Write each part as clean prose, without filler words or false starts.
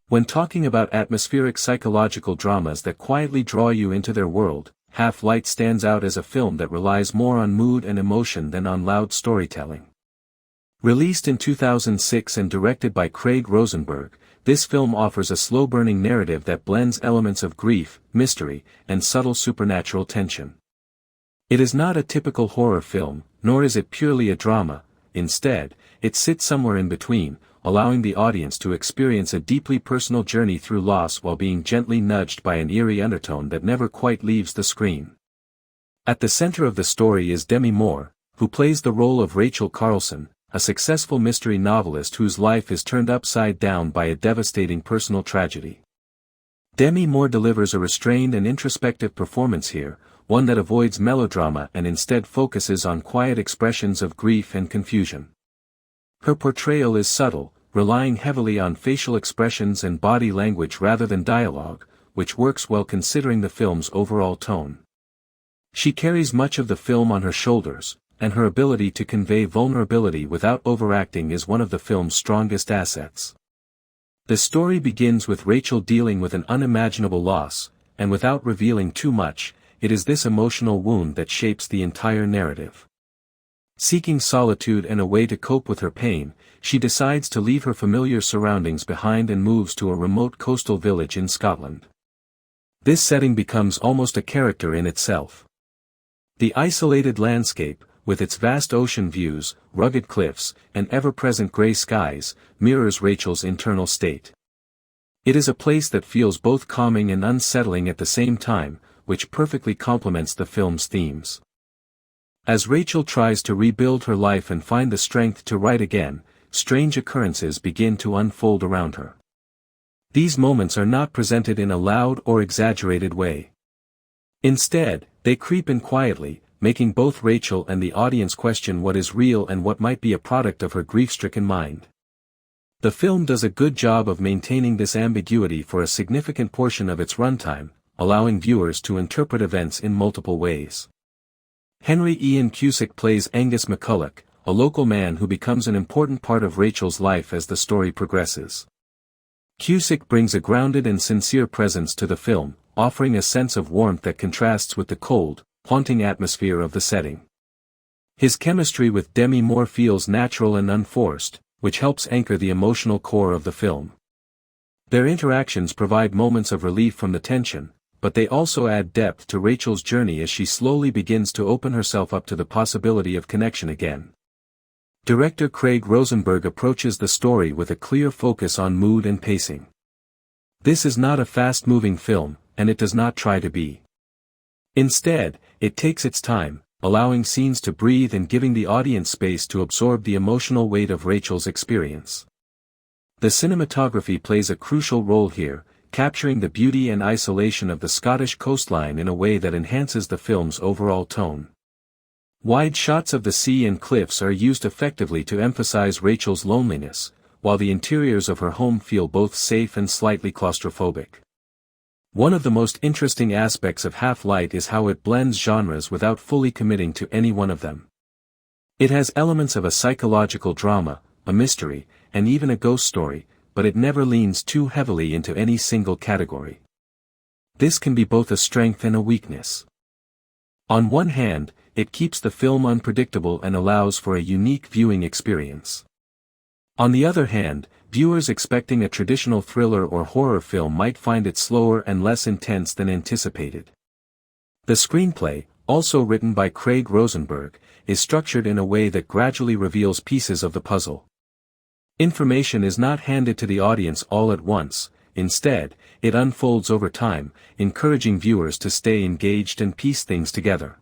When talking about atmospheric psychological dramas that quietly draw you into their world, Half-Light stands out as a film that relies more on mood and emotion than on loud storytelling. Released in 2006 and directed by Craig Rosenberg, this film offers a slow-burning narrative that blends elements of grief, mystery, and subtle supernatural tension. It is not a typical horror film, nor is it purely a drama. Instead, it sits somewhere in between, allowing the audience to experience a deeply personal journey through loss while being gently nudged by an eerie undertone that never quite leaves the screen. At the center of the story is Demi Moore, who plays the role of Rachel Carlson, a successful mystery novelist whose life is turned upside down by a devastating personal tragedy. Demi Moore delivers a restrained and introspective performance here, one that avoids melodrama and instead focuses on quiet expressions of grief and confusion. Her portrayal is subtle, relying heavily on facial expressions and body language rather than dialogue, which works well considering the film's overall tone. She carries much of the film on her shoulders, and her ability to convey vulnerability without overacting is one of the film's strongest assets. The story begins with Rachel dealing with an unimaginable loss, and without revealing too much, it is this emotional wound that shapes the entire narrative. Seeking solitude and a way to cope with her pain, she decides to leave her familiar surroundings behind and moves to a remote coastal village in Scotland. This setting becomes almost a character in itself. The isolated landscape, with its vast ocean views, rugged cliffs, and ever-present gray skies, mirrors Rachel's internal state. It is a place that feels both calming and unsettling at the same time, which perfectly complements the film's themes. As Rachel tries to rebuild her life and find the strength to write again, strange occurrences begin to unfold around her. These moments are not presented in a loud or exaggerated way. Instead, they creep in quietly, making both Rachel and the audience question what is real and what might be a product of her grief-stricken mind. The film does a good job of maintaining this ambiguity for a significant portion of its runtime, allowing viewers to interpret events in multiple ways. Henry Ian Cusick plays Angus McCulloch, a local man who becomes an important part of Rachel's life as the story progresses. Cusick brings a grounded and sincere presence to the film, offering a sense of warmth that contrasts with the cold, haunting atmosphere of the setting. His chemistry with Demi Moore feels natural and unforced, which helps anchor the emotional core of the film. Their interactions provide moments of relief from the tension, but they also add depth to Rachel's journey as she slowly begins to open herself up to the possibility of connection again. Director Craig Rosenberg approaches the story with a clear focus on mood and pacing. This is not a fast-moving film, and it does not try to be. Instead, it takes its time, allowing scenes to breathe and giving the audience space to absorb the emotional weight of Rachel's experience. The cinematography plays a crucial role here, capturing the beauty and isolation of the Scottish coastline in a way that enhances the film's overall tone. Wide shots of the sea and cliffs are used effectively to emphasize Rachel's loneliness, while the interiors of her home feel both safe and slightly claustrophobic. One of the most interesting aspects of Half-Light is how it blends genres without fully committing to any one of them. It has elements of a psychological drama, a mystery, and even a ghost story, but it never leans too heavily into any single category. This can be both a strength and a weakness. On one hand, it keeps the film unpredictable and allows for a unique viewing experience. On the other hand, viewers expecting a traditional thriller or horror film might find it slower and less intense than anticipated. The screenplay, also written by Craig Rosenberg, is structured in a way that gradually reveals pieces of the puzzle. Information is not handed to the audience all at once, instead, it unfolds over time, encouraging viewers to stay engaged and piece things together.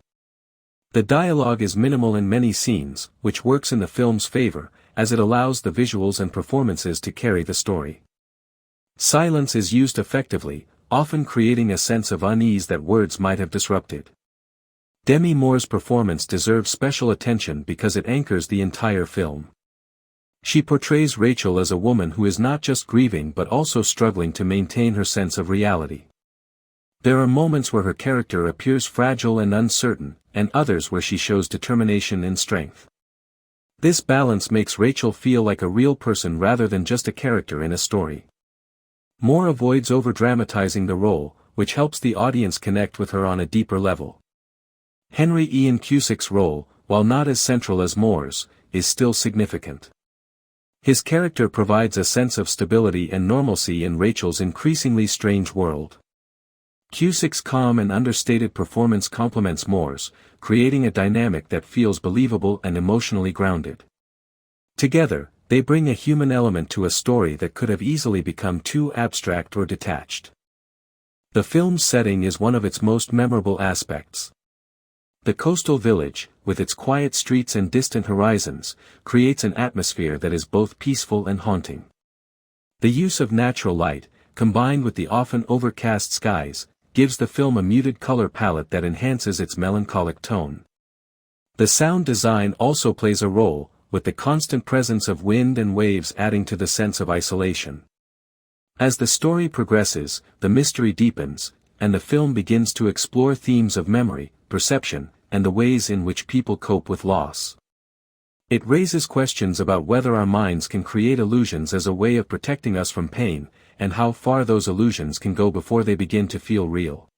The dialogue is minimal in many scenes, which works in the film's favor, as it allows the visuals and performances to carry the story. Silence is used effectively, often creating a sense of unease that words might have disrupted. Demi Moore's performance deserves special attention because it anchors the entire film. She portrays Rachel as a woman who is not just grieving but also struggling to maintain her sense of reality. There are moments where her character appears fragile and uncertain, and others where she shows determination and strength. This balance makes Rachel feel like a real person rather than just a character in a story. Moore avoids overdramatizing the role, which helps the audience connect with her on a deeper level. Henry Ian Cusick's role, while not as central as Moore's, is still significant. His character provides a sense of stability and normalcy in Rachel's increasingly strange world. Cusick's calm and understated performance complements Moore's, creating a dynamic that feels believable and emotionally grounded. Together, they bring a human element to a story that could have easily become too abstract or detached. The film's setting is one of its most memorable aspects. The coastal village, with its quiet streets and distant horizons, creates an atmosphere that is both peaceful and haunting. The use of natural light, combined with the often overcast skies, gives the film a muted color palette that enhances its melancholic tone. The sound design also plays a role, with the constant presence of wind and waves adding to the sense of isolation. As the story progresses, the mystery deepens, and the film begins to explore themes of memory, perception, and the ways in which people cope with loss. It raises questions about whether our minds can create illusions as a way of protecting us from pain, and how far those illusions can go before they begin to feel real.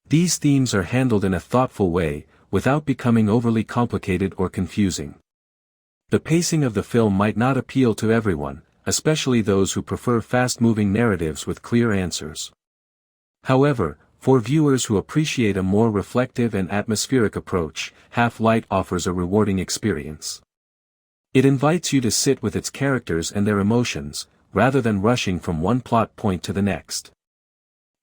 These themes are handled in a thoughtful way, without becoming overly complicated or confusing. The pacing of the film might not appeal to everyone, especially those who prefer fast-moving narratives with clear answers. However, for viewers who appreciate a more reflective and atmospheric approach, Half-Light offers a rewarding experience. It invites you to sit with its characters and their emotions, rather than rushing from one plot point to the next.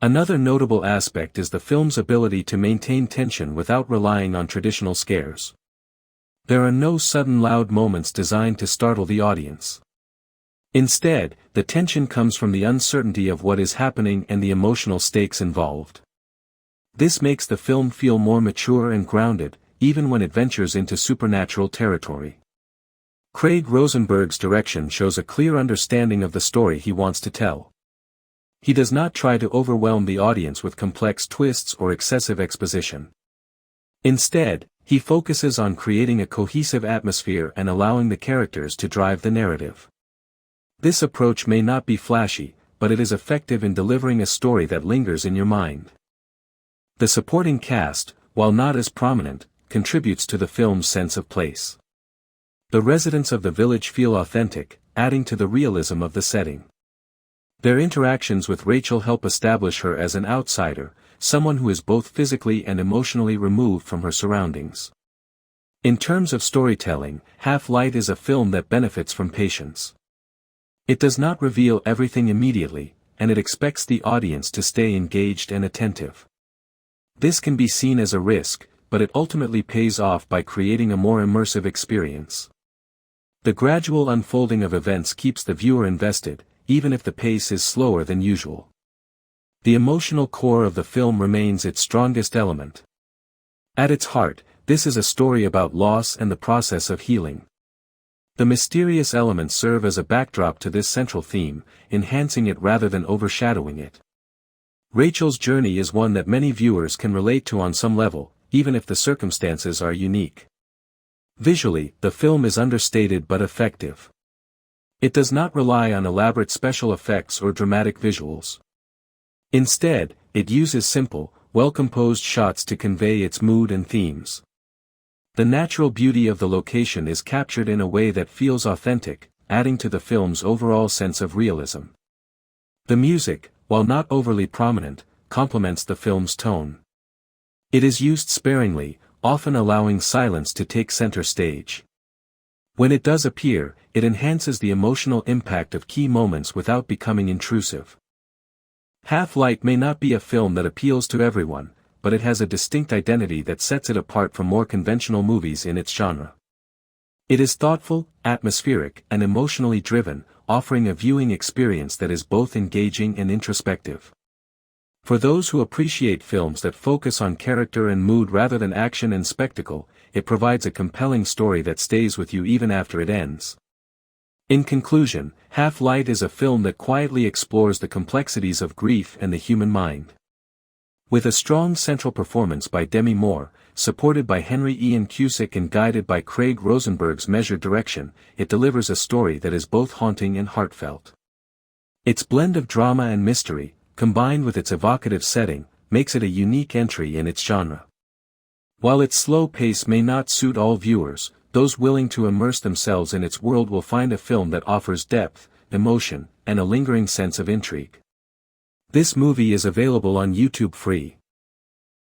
Another notable aspect is the film's ability to maintain tension without relying on traditional scares. There are no sudden loud moments designed to startle the audience. Instead, the tension comes from the uncertainty of what is happening and the emotional stakes involved. This makes the film feel more mature and grounded, even when it ventures into supernatural territory. Craig Rosenberg's direction shows a clear understanding of the story he wants to tell. He does not try to overwhelm the audience with complex twists or excessive exposition. Instead, he focuses on creating a cohesive atmosphere and allowing the characters to drive the narrative. This approach may not be flashy, but it is effective in delivering a story that lingers in your mind. The supporting cast, while not as prominent, contributes to the film's sense of place. The residents of the village feel authentic, adding to the realism of the setting. Their interactions with Rachel help establish her as an outsider, someone who is both physically and emotionally removed from her surroundings. In terms of storytelling, Half-Light is a film that benefits from patience. It does not reveal everything immediately, and it expects the audience to stay engaged and attentive. This can be seen as a risk, but it ultimately pays off by creating a more immersive experience. The gradual unfolding of events keeps the viewer invested, even if the pace is slower than usual. The emotional core of the film remains its strongest element. At its heart, this is a story about loss and the process of healing. The mysterious elements serve as a backdrop to this central theme, enhancing it rather than overshadowing it. Rachel's journey is one that many viewers can relate to on some level, even if the circumstances are unique. Visually, the film is understated but effective. It does not rely on elaborate special effects or dramatic visuals. Instead, it uses simple, well-composed shots to convey its mood and themes. The natural beauty of the location is captured in a way that feels authentic, adding to the film's overall sense of realism. The music, while not overly prominent, complements the film's tone. It is used sparingly, often allowing silence to take center stage. When it does appear, it enhances the emotional impact of key moments without becoming intrusive. Half-Light may not be a film that appeals to everyone, but it has a distinct identity that sets it apart from more conventional movies in its genre. It is thoughtful, atmospheric, and emotionally driven, offering a viewing experience that is both engaging and introspective. For those who appreciate films that focus on character and mood rather than action and spectacle, it provides a compelling story that stays with you even after it ends. In conclusion, Half-Light is a film that quietly explores the complexities of grief and the human mind. With a strong central performance by Demi Moore, supported by Henry Ian Cusick and guided by Craig Rosenberg's measured direction, it delivers a story that is both haunting and heartfelt. Its blend of drama and mystery, combined with its evocative setting, makes it a unique entry in its genre. While its slow pace may not suit all viewers, those willing to immerse themselves in its world will find a film that offers depth, emotion, and a lingering sense of intrigue. This movie is available on YouTube free.